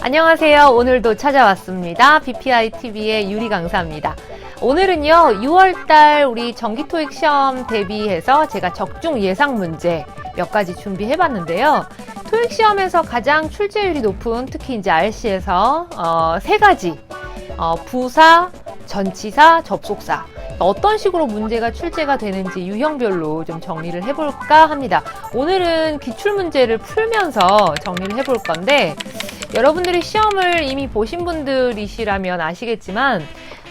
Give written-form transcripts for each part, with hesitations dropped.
안녕하세요. 오늘도 찾아왔습니다. BPI-TV의 유리 강사입니다. 오늘은요, 6월달 우리 정기 토익 시험 대비해서 제가 적중 예상 문제 몇 가지 준비해봤는데요. 토익 시험에서 가장 출제율이 높은 특히 이제 RC에서 세 가지 부사, 전치사, 접속사 어떤 식으로 문제가 출제가 되는지 유형별로 좀 정리를 해볼까 합니다. 오늘은 기출문제를 풀면서 정리를 해볼 건데 여러분들이 시험을 이미 보신 분들이시라면 아시겠지만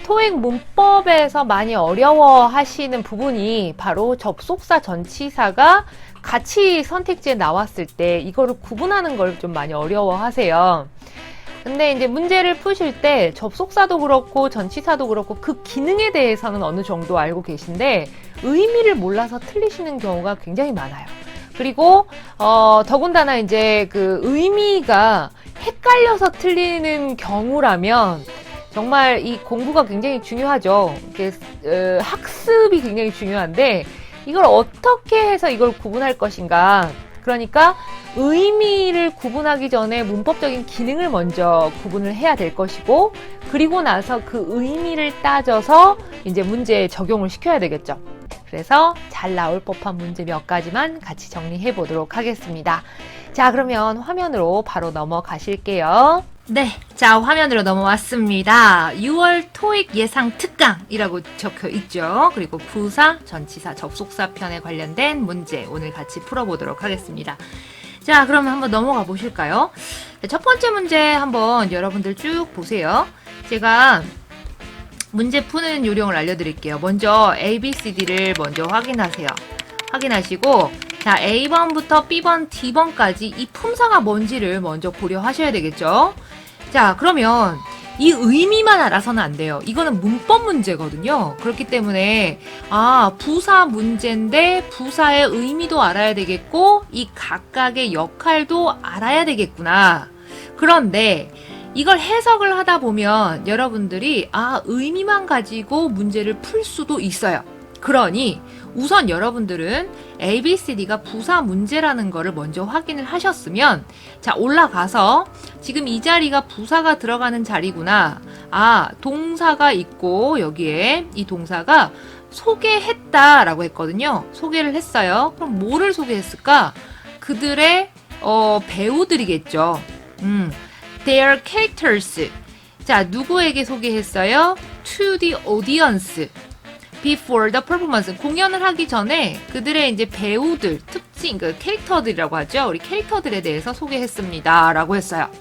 토익 문법에서 많이 어려워하시는 부분이 바로 접속사, 전치사가 같이 선택지에 나왔을 때 이거를 구분하는 걸 좀 많이 어려워하세요. 근데 이제 문제를 푸실 때 접속사도 그렇고 전치사도 그렇고 그 기능에 대해서는 어느 정도 알고 계신데 의미를 몰라서 틀리시는 경우가 굉장히 많아요. 그리고 더군다나 이제 그 의미가 헷갈려서 틀리는 경우라면 정말 이 공부가 굉장히 중요하죠. 이게 학습이 굉장히 중요한데 이걸 어떻게 해서 이걸 구분할 것인가. 그러니까 의미를 구분하기 전에 문법적인 기능을 먼저 구분을 해야 될 것이고 그리고 나서 그 의미를 따져서 이제 문제에 적용을 시켜야 되겠죠. 그래서 잘 나올 법한 문제 몇 가지만 같이 정리해 보도록 하겠습니다. 자, 그러면 화면으로 바로 넘어가실게요. 네, 자, 화면으로 넘어왔습니다. 6월 토익 예상 특강이라고 적혀 있죠. 그리고 부사, 전치사, 접속사 편에 관련된 문제 오늘 같이 풀어보도록 하겠습니다. 자, 그러면 한번 넘어가 보실까요? 첫 번째 문제 한번 여러분들 쭉 보세요. 제가 문제 푸는 요령을 알려드릴게요. 먼저 ABCD를 먼저 확인하세요. 확인하시고 자, A번부터 B번, D번까지 이 품사가 뭔지를 먼저 고려하셔야 되겠죠? 자, 그러면 이 의미만 알아서는 안 돼요. 이거는 문법 문제거든요. 그렇기 때문에 부사 문제인데 부사의 의미도 알아야 되겠고 이 각각의 역할도 알아야 되겠구나. 그런데 이걸 해석을 하다 보면 여러분들이 의미만 가지고 문제를 풀 수도 있어요. 그러니 우선 여러분들은 ABCD가 부사 문제라는 거를 먼저 확인을 하셨으면 자, 올라가서 지금 이 자리가 부사가 들어가는 자리구나. 동사가 있고 여기에 이 동사가 소개했다라고 했거든요. 소개를 했어요. 그럼 뭐를 소개했을까? 그들의 배우들이겠죠. Their characters. 자, 누구에게 소개했어요? To the audience. Before the performance. 공연을 하기 전에 그들의 이제 배우들, 특징, 그 캐릭터들이라고 하죠. 우리 캐릭터들에 대해서 소개했습니다. 라고 했어요.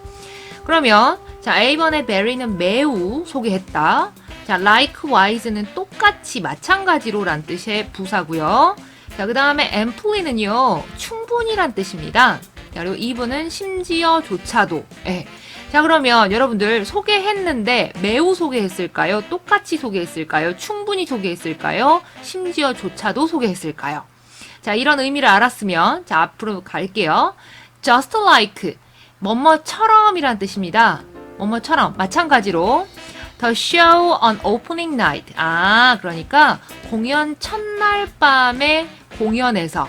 그러면, 자, A번의 very는 매우 소개했다. 자, likewise는 똑같이, 마찬가지로 란 뜻의 부사고요. 자, 그 다음에 amply는요, 충분히 란 뜻입니다. 자, 그리고 2번은 심지어조차도. 자, 그러면 여러분들 소개했는데 매우 소개했을까요? 똑같이 소개했을까요? 충분히 소개했을까요? 심지어조차도 소개했을까요? 자, 이런 의미를 알았으면 자, 앞으로 갈게요. just like, 뭐뭐처럼이란 뜻입니다. 뭐뭐처럼, 마찬가지로 the show on opening night. 그러니까 공연 첫날 밤에 공연에서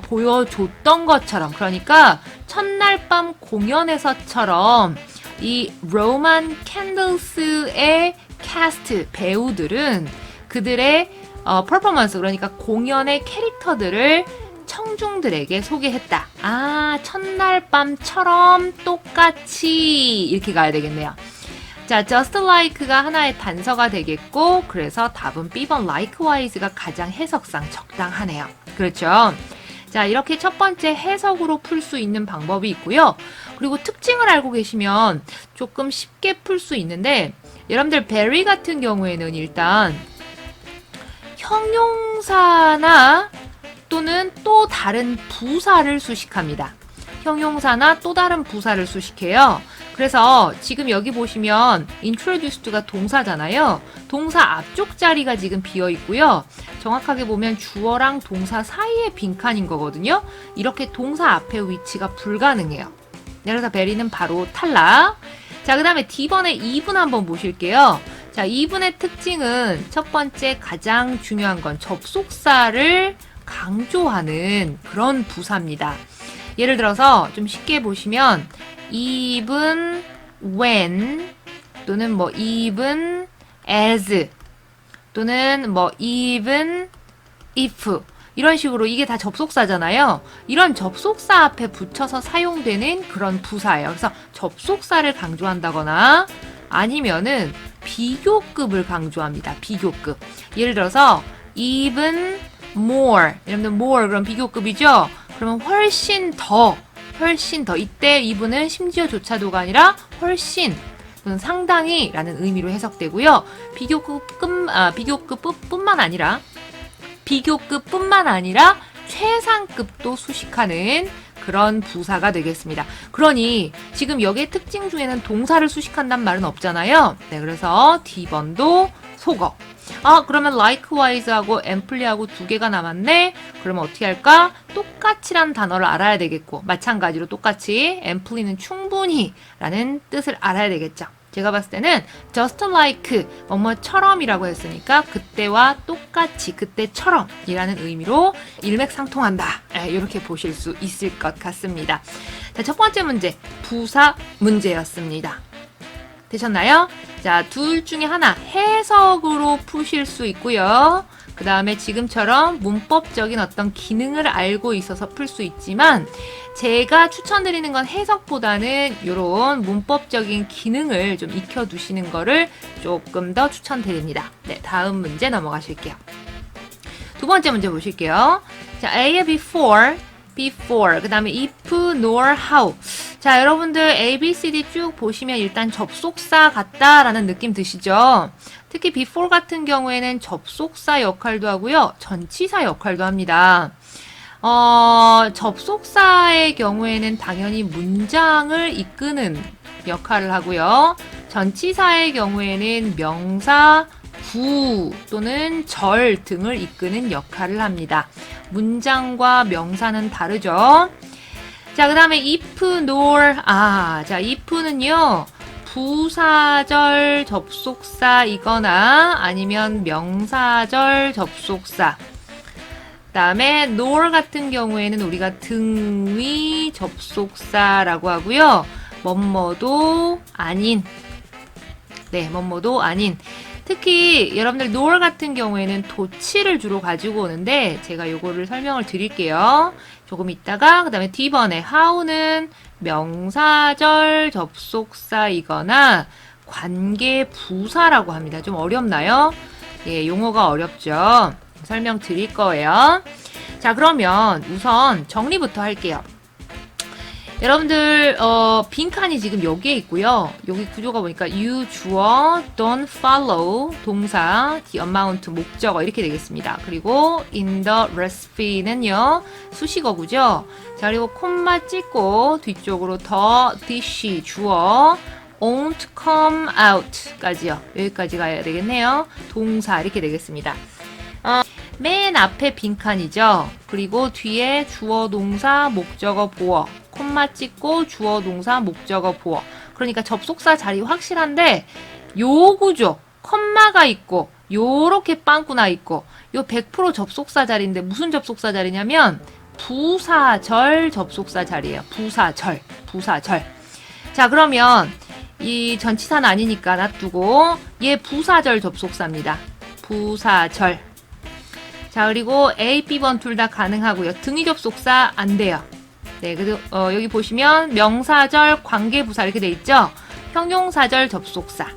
보여줬던 것처럼, 그러니까 첫날 밤 공연에서처럼 이 로만 캔들스의 캐스트 배우들은 그들의 퍼포먼스, 그러니까 공연의 캐릭터들을 청중들에게 소개했다. 첫날 밤처럼 똑같이 이렇게 가야 되겠네요. 자, just like가 하나의 단서가 되겠고 그래서 답은 B번 likewise가 가장 해석상 적당하네요. 그렇죠? 자, 이렇게 첫 번째 해석으로 풀 수 있는 방법이 있고요. 그리고 특징을 알고 계시면 조금 쉽게 풀 수 있는데 여러분들 very 같은 경우에는 일단 형용사나 또는 또 다른 부사를 수식합니다. 형용사나 또 다른 부사를 수식해요. 그래서 지금 여기 보시면 introduced가 동사잖아요. 동사 앞쪽 자리가 지금 비어 있고요. 정확하게 보면 주어랑 동사 사이에 빈칸인 거거든요. 이렇게 동사 앞의 위치가 불가능해요. 그래서 베리는 바로 탈락. 자, 그 다음에 D번의 2분 한번 보실게요. 자, 2분의 특징은 첫 번째 가장 중요한 건 접속사를 강조하는 그런 부사입니다. 예를 들어서 좀 쉽게 보시면 even when 또는 뭐 even as 또는 뭐 even if 이런 식으로 이게 다 접속사잖아요. 이런 접속사 앞에 붙여서 사용되는 그런 부사예요. 그래서 접속사를 강조한다거나 아니면은 비교급을 강조합니다. 비교급. 예를 들어서 even more. 여러분들 more 그럼 비교급이죠? 그러면 훨씬 더. 이때 even은 심지어조차도가 아니라 훨씬 또는 상당히 라는 의미로 해석되고요. 비교급뿐만 아니라 최상급도 수식하는 그런 부사가 되겠습니다. 그러니 지금 여기의 특징 중에는 동사를 수식한단 말은 없잖아요. 네, 그래서 D번도 속어. 그러면 likewise하고 amply하고 두 개가 남았네. 그러면 어떻게 할까? 똑같이란 단어를 알아야 되겠고 마찬가지로 똑같이 amply는 충분히 라는 뜻을 알아야 되겠죠. 제가 봤을 때는 just like 뭐뭐처럼이라고 했으니까 그때와 똑같이 그때처럼 이라는 의미로 일맥상통한다. 이렇게 보실 수 있을 것 같습니다. 자, 첫 번째 문제 부사 문제였습니다. 되셨나요? 자, 둘 중에 하나 해석으로 푸실 수 있고요. 그 다음에 지금처럼 문법적인 어떤 기능을 알고 있어서 풀 수 있지만 제가 추천드리는 건 해석보다는 이런 문법적인 기능을 좀 익혀두시는 거를 조금 더 추천드립니다. 네, 다음 문제 넘어가실게요. 두 번째 문제 보실게요. 자, A의 before, 그 다음에 if, nor, how. 자, 여러분들 A, B, C, D 쭉 보시면 일단 접속사 같다라는 느낌 드시죠? 특히 before 같은 경우에는 접속사 역할도 하고요. 전치사 역할도 합니다. 접속사의 경우에는 당연히 문장을 이끄는 역할을 하고요. 전치사의 경우에는 명사, 구 또는 절 등을 이끄는 역할을 합니다. 문장과 명사는 다르죠. 자, 그 다음에 if, nor, 자, if는요, 부사절 접속사이거나 아니면 명사절 접속사. 그 다음에 nor 같은 경우에는 우리가 등위 접속사라고 하고요. 뭐뭐도 아닌. 네, 뭐뭐도 아닌. 특히 여러분들 nor 같은 경우에는 도치를 주로 가지고 오는데 제가 요거를 설명을 드릴게요. 조금 있다가 그 다음에 D번에 how는 명사절 접속사이거나 관계 부사라고 합니다. 좀 어렵나요? 예, 용어가 어렵죠. 설명 드릴 거예요. 자, 그러면 우선 정리부터 할게요. 여러분들 빈칸이 지금 여기에 있고요. 여기 구조가 보니까 you 주어, don't follow 동사, the amount 목적어 이렇게 되겠습니다. 그리고 in the recipe는요 수식어구죠. 자, 그리고 콤마 찍고 뒤쪽으로 the dish 주어, won't come out까지요. 여기까지 가야 되겠네요. 동사 이렇게 되겠습니다. 맨 앞에 빈칸이죠. 그리고 뒤에 주어, 동사, 목적어, 보어. 콤마 찍고 주어, 동사, 목적어, 보어. 그러니까 접속사 자리 확실한데 요 구조, 콤마가 있고 요렇게 빵꾸나 있고 요 100% 접속사 자리인데 무슨 접속사 자리냐면 부사절 접속사 자리예요. 부사절. 자, 그러면 이 전치사는 아니니까 놔두고 얘 부사절 접속사입니다. 부사절. 자, 그리고 A, B번 둘 다 가능하고요. 등위 접속사 안 돼요. 네, 그리고 여기 보시면 명사절, 관계부사 이렇게 돼 있죠? 형용사절 접속사.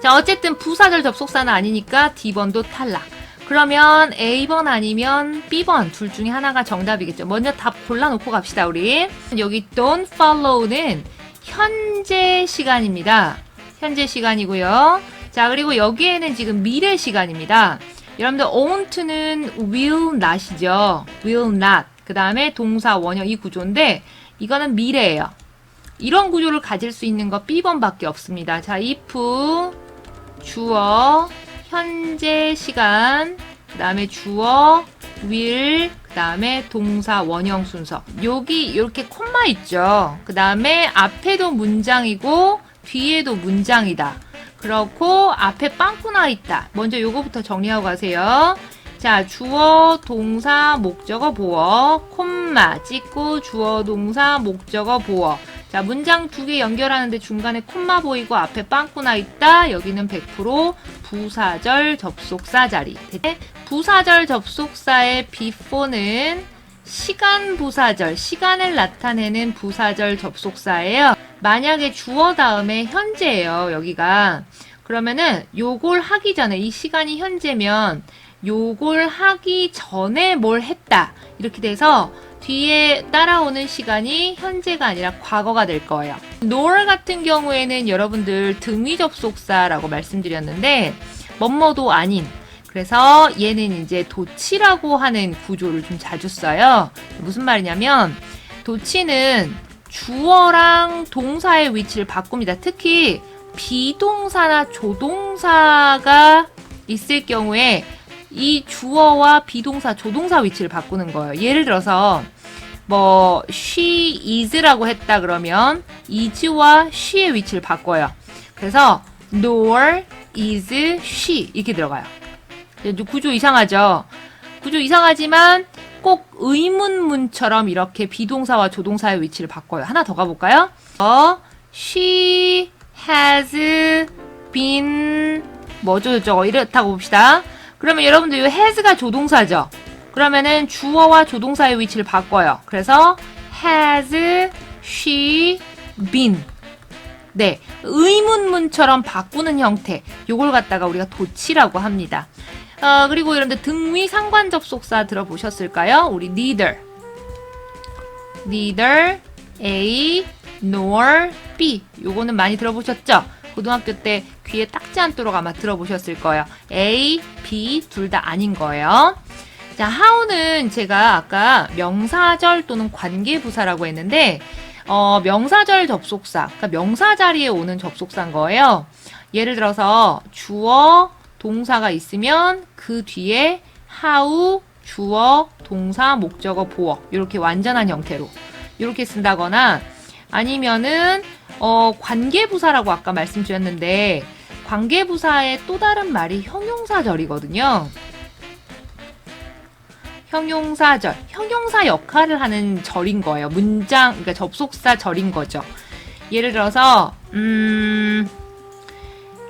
자, 어쨌든 부사절 접속사는 아니니까 D번도 탈락. 그러면 A번 아니면 B번 둘 중에 하나가 정답이겠죠. 먼저 답 골라놓고 갑시다, 우리. 여기 don't follow는 현재 시간입니다. 현재 시간이고요. 자, 그리고 여기에는 지금 미래 시간입니다. 여러분들 won't는 will not이죠. will not. 그 다음에 동사 원형 이 구조인데 이거는 미래예요. 이런 구조를 가질 수 있는 거 B번밖에 없습니다. 자, if 주어 현재 시간 그 다음에 주어 will 그 다음에 동사 원형 순서 여기 이렇게 콤마 있죠. 그 다음에 앞에도 문장이고 뒤에도 문장이다. 그렇고 앞에 빵꾸 나 있다. 먼저 요거부터 정리하고 가세요. 자, 주어, 동사, 목적어, 보어, 콤마 찍고 주어, 동사, 목적어, 보어. 자, 문장 두 개 연결하는데 중간에 콤마 보이고 앞에 빵꾸나 있다. 여기는 100% 부사절 접속사 자리. 부사절 접속사의 before는 시간 부사절, 시간을 나타내는 부사절 접속사예요. 만약에 주어 다음에 현재예요, 여기가. 그러면은 요걸 하기 전에, 이 시간이 현재면 요걸 하기 전에 뭘 했다. 이렇게 돼서 뒤에 따라오는 시간이 현재가 아니라 과거가 될 거예요. nor 같은 경우에는 여러분들 등위 접속사라고 말씀드렸는데 뭐뭐도 아닌, 그래서 얘는 이제 도치라고 하는 구조를 좀 자주 써요. 무슨 말이냐면 도치는 주어랑 동사의 위치를 바꿉니다. 특히 비동사나 조동사가 있을 경우에 이 주어와 비동사, 조동사 위치를 바꾸는 거예요. 예를 들어서 뭐 she is라고 했다 그러면 is와 she의 위치를 바꿔요. 그래서 nor is she 이렇게 들어가요. 구조 이상하죠? 구조 이상하지만 꼭 의문문처럼 이렇게 비동사와 조동사의 위치를 바꿔요. 하나 더 가볼까요? She has been 뭐죠? 저거 이렇다고 봅시다. 그러면 여러분들 이 has가 조동사죠? 그러면은 주어와 조동사의 위치를 바꿔요. 그래서 has she been. 네, 의문문처럼 바꾸는 형태. 요걸 갖다가 우리가 도치라고 합니다. 그리고 여러분들 등위 상관 접속사 들어보셨을까요? 우리 neither A nor B. 요거는 많이 들어보셨죠? 고등학교 때 귀에 닦지 않도록 아마 들어보셨을 거예요. A, B 둘 다 아닌 거예요. 자, how는 제가 아까 명사절 또는 관계부사라고 했는데 명사절 접속사, 그러니까 명사 자리에 오는 접속사인 거예요. 예를 들어서 주어, 동사가 있으면 그 뒤에 how, 주어, 동사, 목적어, 보어 이렇게 완전한 형태로 이렇게 쓴다거나 아니면은 관계부사라고 아까 말씀드렸는데 관계부사의 또 다른 말이 형용사절이거든요. 형용사절, 형용사 역할을 하는 절인 거예요. 문장, 그러니까 접속사 절인 거죠. 예를 들어서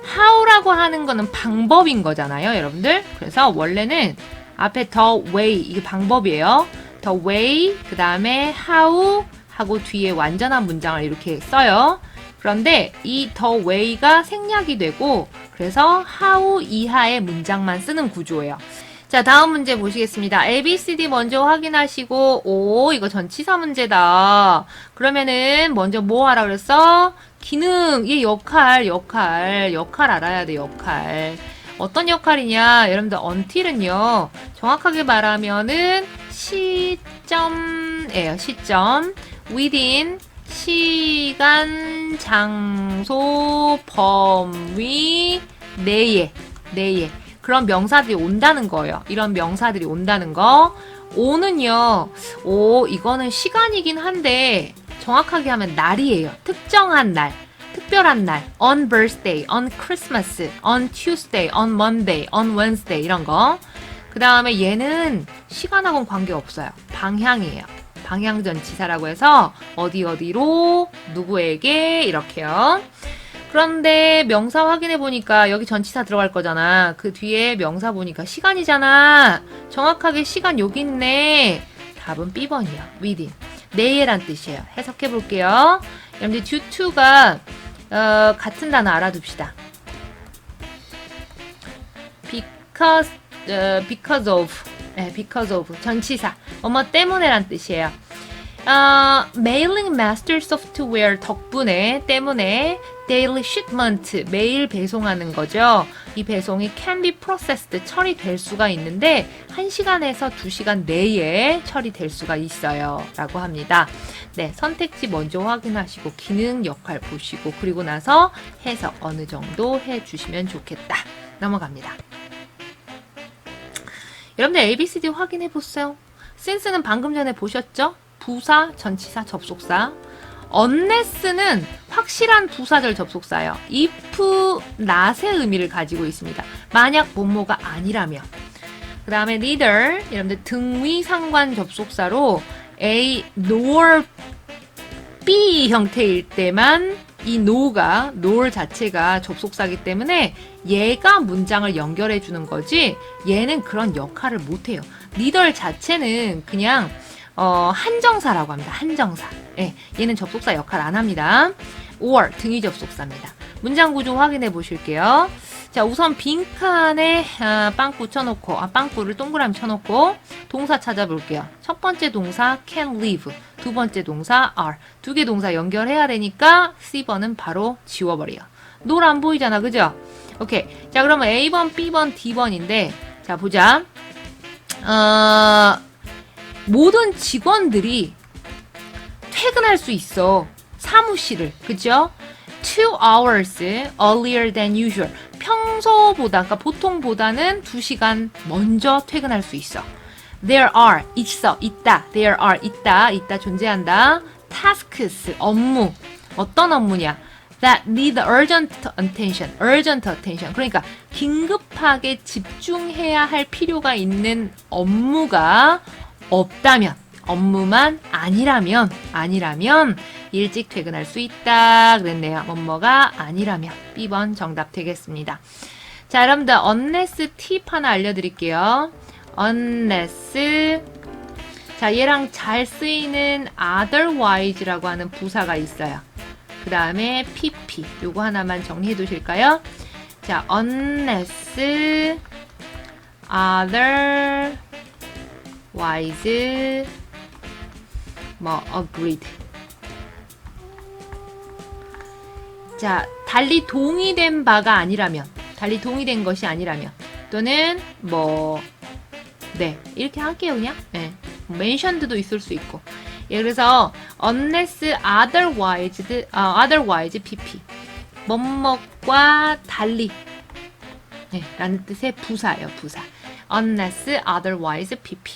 how라고 하는 거는 방법인 거잖아요, 여러분들. 그래서 원래는 앞에 the way 이게 방법이에요. the way 그 다음에 how 하고 뒤에 완전한 문장을 이렇게 써요. 그런데 이 the way가 생략이 되고 그래서 how 이하의 문장만 쓰는 구조예요. 자, 다음 문제 보시겠습니다. A, B, C, D 먼저 확인하시고 오, 이거 전치사 문제다. 그러면은 먼저 뭐 하라 그랬어? 기능, 얘 역할 알아야 돼, 역할. 어떤 역할이냐? 여러분들 until은요. 정확하게 말하면은 시점이에요. 시점. within 시간, 장소, 범위 내에 그런 명사들이 온다는 거예요. 이런 명사들이 온다는 거. 오는요. 이거는 시간이긴 한데 정확하게 하면 날이에요. 특정한 날, 특별한 날. on birthday, on Christmas, on Tuesday, on Monday, on Wednesday 이런 거. 그 다음에 얘는 시간하고는 관계없어요. 방향이에요. 방향전치사라고 해서 어디로 누구에게 이렇게요. 그런데 명사 확인해 보니까 여기 전치사 들어갈 거잖아. 그 뒤에 명사 보니까 시간이잖아. 정확하게 시간 여기 있네. 답은 B번이요. within. 내일란 뜻이에요. 해석해 볼게요. 여러분들 due to가 같은 단어 알아둡시다. because of. 네, because of. 전치사. 뭐뭐 때문에란 뜻이에요. mailing master software 때문에 daily shipment, 매일 배송하는 거죠. 이 배송이 can be processed, 처리될 수가 있는데 1시간에서 2시간 내에 처리될 수가 있어요. 라고 합니다. 네, 선택지 먼저 확인하시고 기능 역할 보시고 그리고 나서 해석 어느 정도 해주시면 좋겠다. 넘어갑니다. 여러분들 ABCD 확인해 보세요. since는 방금 전에 보셨죠? 부사, 전치사, 접속사. unless는 확실한 부사절 접속사예요. if, not의 의미를 가지고 있습니다. 만약 뭐뭐가 아니라면. 그 다음에 neither, 여러분들 등위 상관 접속사로 A nor B 형태일 때만 이 nor 자체가 접속사기 때문에 얘가 문장을 연결해 주는 거지 얘는 그런 역할을 못해요. neither 자체는 그냥 한정사라고 합니다. 한정사. 예, 얘는 접속사 역할 안 합니다. or 등위 접속사입니다. 문장 구조 확인해 보실게요. 자, 우선 빈칸에 빵꾸 쳐놓고 빵꾸를 동그라미 쳐놓고 동사 찾아볼게요. 첫 번째 동사 can live, 두 번째 동사 are. 두 개 동사 연결해야 되니까 C번은 바로 지워버려요. 놀 안 보이잖아, 그죠? 오케이. 자, 그러면 A번, B번, D번인데 자, 보자. 모든 직원들이 퇴근할 수 있어. 사무실을. 그죠? 2 hours earlier than usual. 평소보다, 그러니까 보통보다는 2시간 먼저 퇴근할 수 있어. There are, 있다. There are, 있다, 존재한다. Tasks, 업무. 어떤 업무냐? That need urgent attention. 그러니까 긴급하게 집중해야 할 필요가 있는 업무가 없다면, 업무만 아니라면 일찍 퇴근할 수 있다 그랬네요. 뭐뭐가 아니라면 B번 정답 되겠습니다. 자, 여러분들 unless 팁 하나 알려드릴게요. unless 자, 얘랑 잘 쓰이는 otherwise라고 하는 부사가 있어요. 그 다음에 pp 요거 하나만 정리해 두실까요? 자, unless otherwise agreed. 자, 달리 동의된 바가 아니라면, 달리 동의된 것이 아니라면, 또는 네, 이렇게 할게요, 그냥. 네. mentioned도 있을 수 있고. 예, 그래서 unless otherwise pp. 뭐뭐과 달리. 네, 라는 뜻의 부사예요, 부사. unless otherwise pp.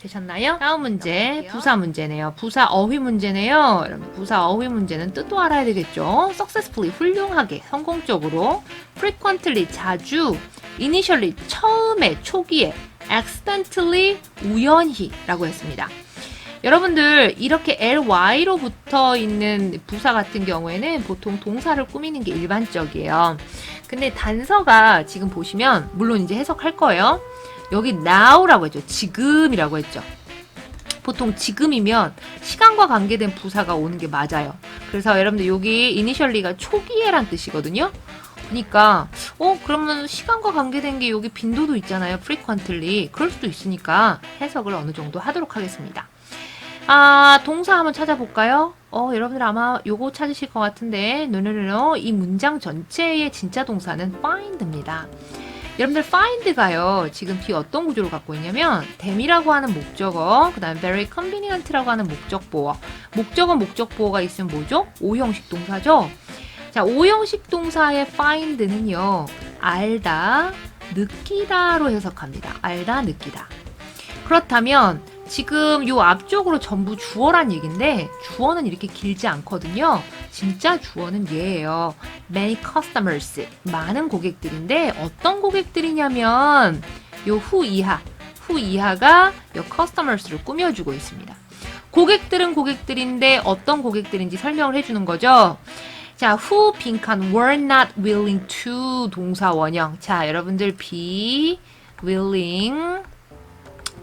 되셨나요? 다음 문제, 부사 문제네요. 부사 어휘 문제네요. 여러분, 부사 어휘 문제는 뜻도 알아야 되겠죠? successfully, 훌륭하게, 성공적으로, frequently, 자주, initially, 처음에, 초기에, accidentally, 우연히 라고 했습니다. 여러분들 이렇게 ly로 붙어 있는 부사 같은 경우에는 보통 동사를 꾸미는 게 일반적이에요. 근데 단서가 지금 보시면 물론 이제 해석할 거예요. 여기 now라고 했죠. 지금이라고 했죠. 보통 지금이면 시간과 관계된 부사가 오는 게 맞아요. 그래서 여러분들 여기 initially가 초기에란 뜻이거든요. 그러니까 그러면 시간과 관계된 게 여기 빈도도 있잖아요. frequently. 그럴 수도 있으니까 해석을 어느 정도 하도록 하겠습니다. 동사 한번 찾아볼까요? 여러분들 아마 요거 찾으실 것 같은데 이 문장 전체의 진짜 동사는 find입니다. 여러분들 find가요. 지금 뒤에 어떤 구조를 갖고 있냐면 them이라고 하는 목적어, 그 다음에 very convenient라고 하는 목적보어. 목적어가 있으면 뭐죠? O형식 동사죠? 자, O형식 동사의 find는요. 알다, 느끼다로 해석합니다. 알다, 느끼다. 그렇다면 지금 요 앞쪽으로 전부 주어란 얘기인데 주어는 이렇게 길지 않거든요. 진짜 주어는 얘예요. Many customers, 많은 고객들인데 어떤 고객들이냐면 요 후 이하가 요 customers를 꾸며주고 있습니다. 고객들은 고객들인데 어떤 고객들인지 설명을 해주는 거죠. 자, who 빈칸 were not willing to 동사 원형. 자, 여러분들 be willing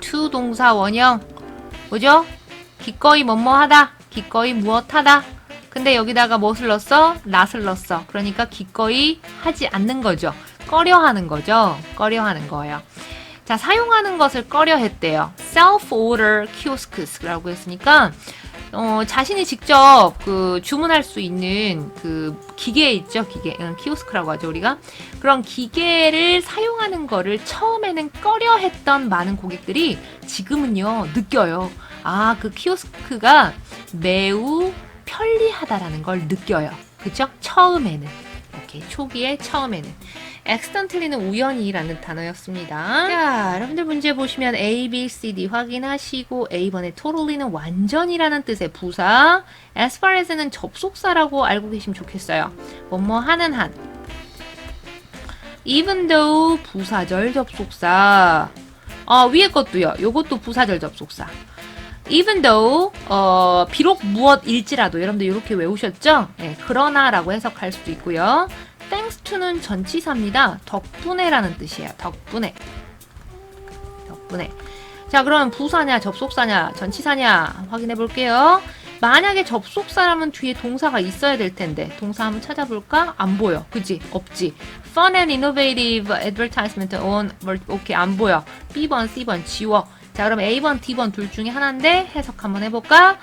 to 동사 원형. 뭐죠? 기꺼이 뭐뭐하다. 기꺼이 무엇하다. 근데 여기다가 무엇을 넣었어? not을 넣었어. 그러니까 기꺼이 하지 않는 거죠. 꺼려하는 거죠. 꺼려하는 거예요. 자, 사용하는 것을 꺼려했대요. self-order kiosks라고 했으니까 자신이 직접 주문할 수 있는 기계 있죠? 기계. 키오스크라고 하죠, 우리가. 그런 기계를 사용하는 거를 처음에는 꺼려했던 많은 고객들이 지금은요, 느껴요. 그 키오스크가 매우 편리하다라는 걸 느껴요. 그쵸? 처음에는. 이렇게 초기에 처음에는. accidentally는 우연히라는 단어였습니다. 자, 여러분들 문제 보시면 A, B, C, D 확인하시고 A번에 totally는 완전이라는 뜻의 부사, as far as는 접속사라고 알고 계시면 좋겠어요. 뭐뭐 하는 한. even though 부사절 접속사. 위에 것도요. 요것도 부사절 접속사. even though, 비록 무엇일지라도 여러분들 이렇게 외우셨죠? 네, 그러나라고 해석할 수도 있고요. thanks to는 전치사입니다. 덕분에라는 뜻이에요. 덕분에. 덕분에. 자, 그럼 부사냐, 접속사냐, 전치사냐 확인해 볼게요. 만약에 접속사라면 뒤에 동사가 있어야 될 텐데 동사 한번 찾아볼까? 안 보여. 그지? 없지. Fun and innovative advertisement on 오케이, 안 보여. B번, C번 지워. 자, 그럼 A번, D번 둘 중에 하나인데 해석 한번 해볼까?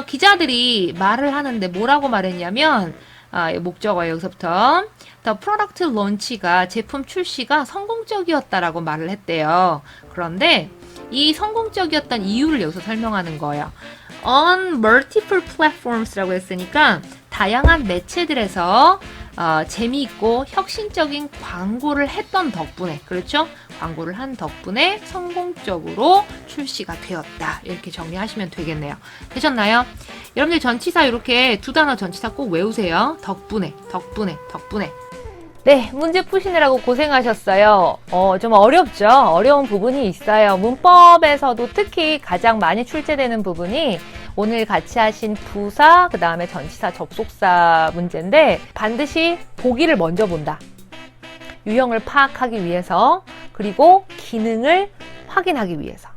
기자들이 말을 하는데 뭐라고 말했냐면 목적어예요. 여기서부터 The product launch가 제품 출시가 성공적이었다라고 말을 했대요. 그런데 이 성공적이었던 이유를 여기서 설명하는 거예요. On multiple platforms라고 했으니까 다양한 매체들에서 재미있고 혁신적인 광고를 했던 덕분에, 그렇죠? 광고를 한 덕분에 성공적으로 출시가 되었다. 이렇게 정리하시면 되겠네요. 되셨나요? 여러분들 전치사 이렇게 두 단어 전치사 꼭 외우세요. 덕분에, 덕분에, 덕분에. 네, 문제 푸시느라고 고생하셨어요. 좀 어렵죠? 어려운 부분이 있어요. 문법에서도 특히 가장 많이 출제되는 부분이 오늘 같이 하신 부사, 그 다음에 전치사, 접속사 문제인데 반드시 보기를 먼저 본다. 유형을 파악하기 위해서, 그리고 기능을 확인하기 위해서.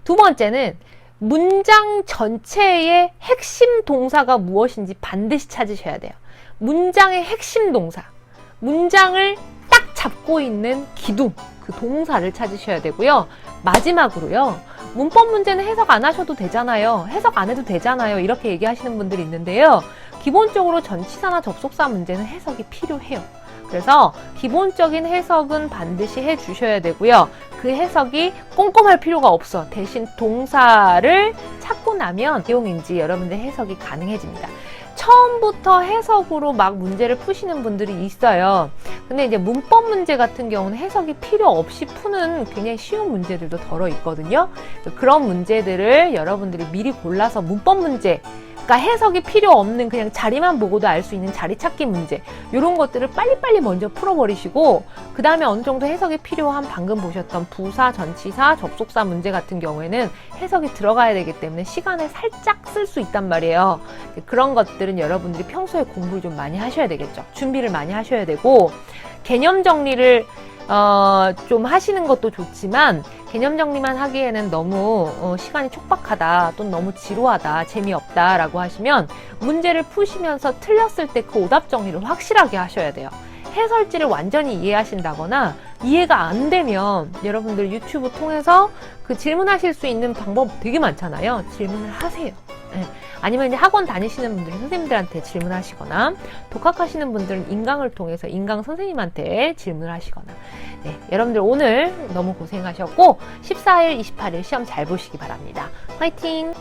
두 번째는 문장 전체의 핵심 동사가 무엇인지 반드시 찾으셔야 돼요. 문장의 핵심 동사. 문장을 딱 잡고 있는 기둥, 그 동사를 찾으셔야 되고요. 마지막으로요. 문법 문제는 해석 안 하셔도 되잖아요. 해석 안 해도 되잖아요. 이렇게 얘기하시는 분들이 있는데요. 기본적으로 전치사나 접속사 문제는 해석이 필요해요. 그래서 기본적인 해석은 반드시 해주셔야 되고요. 그 해석이 꼼꼼할 필요가 없어. 대신 동사를 찾고 나면 내용인지 여러분들 해석이 가능해집니다. 처음부터 해석으로 막 문제를 푸시는 분들이 있어요. 근데 이제 문법 문제 같은 경우는 해석이 필요 없이 푸는 굉장히 쉬운 문제들도 덜어 있거든요. 그런 문제들을 여러분들이 미리 골라서 문법 문제, 그러니까 해석이 필요 없는 그냥 자리만 보고도 알 수 있는 자리 찾기 문제, 이런 것들을 빨리빨리 먼저 풀어버리시고 그 다음에 어느 정도 해석이 필요한 방금 보셨던 부사, 전치사, 접속사 문제 같은 경우에는 해석이 들어가야 되기 때문에 시간을 살짝 쓸 수 있단 말이에요. 그런 것들은 여러분들이 평소에 공부를 좀 많이 하셔야 되겠죠. 준비를 많이 하셔야 되고, 개념 정리를 좀 하시는 것도 좋지만 개념 정리만 하기에는 너무 시간이 촉박하다, 또는 너무 지루하다, 재미없다 라고 하시면 문제를 푸시면서 틀렸을 때 그 오답 정리를 확실하게 하셔야 돼요. 해설지를 완전히 이해하신다거나 이해가 안 되면 여러분들 유튜브 통해서 그 질문하실 수 있는 방법 되게 많잖아요. 질문을 하세요. 네. 아니면 이제 학원 다니시는 분들은 선생님들한테 질문하시거나, 독학하시는 분들은 인강을 통해서 인강 선생님한테 질문을 하시거나. 네, 여러분들 오늘 너무 고생하셨고 14일, 28일 시험 잘 보시기 바랍니다. 화이팅!